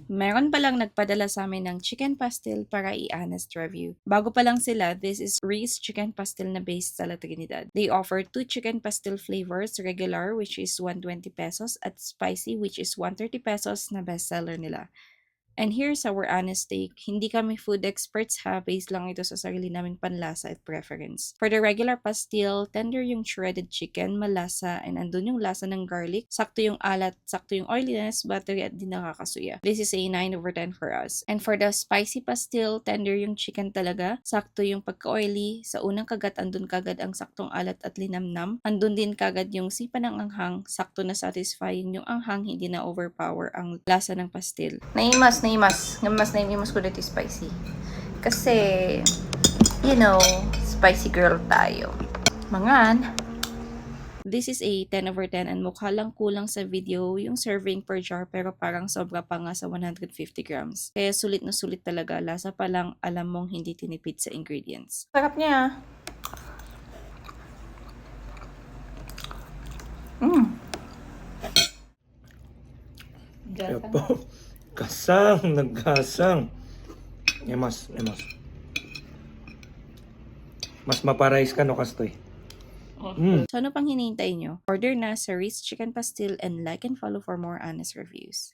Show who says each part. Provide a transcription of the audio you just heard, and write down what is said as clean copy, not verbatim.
Speaker 1: Meron palang nagpadala sa amin ng chicken pastil para i-honest review. Bago pa lang sila, this is Reese Chicken Pastil na based sa La Trinidad. They offer 2 chicken pastil flavors, regular which is 120 pesos at spicy which is 130 pesos na bestseller nila. And here's our honest take. Hindi kami food experts ha, based lang ito sa sarili naming panlasa at preference. For the regular pastil, tender yung shredded chicken, malasa, and andun yung lasa ng garlic. Sakto yung alat, sakto yung oiliness, buttery at di nakakasuya. This is a 9 over 10 for us. And for the spicy pastil, tender yung chicken talaga. Sakto yung pagka-oily. Sa unang kagat, andun kagad ang saktong alat at linamnam. Andun din kagad yung sipa ng anghang. Sakto na satisfying yung anghang, hindi na overpower ang lasa ng pastil. Naimas. Mas naimas ko dito spicy. Kasi, spicy girl tayo. Mangan. This is a 10 over 10 and mukha lang kulang sa video yung serving per jar pero parang sobra pa nga sa 150 grams. Kaya sulit na sulit talaga. Lasa pa lang alam mong hindi tinipid sa ingredients. Sarap niya.
Speaker 2: Kaya po, kasang, nagkasang. Emas. Mas maparais ka no kastoy.
Speaker 1: So ano pang hinihintay nyo? Order na sa Reese Chicken Pastil and like and follow for more honest reviews.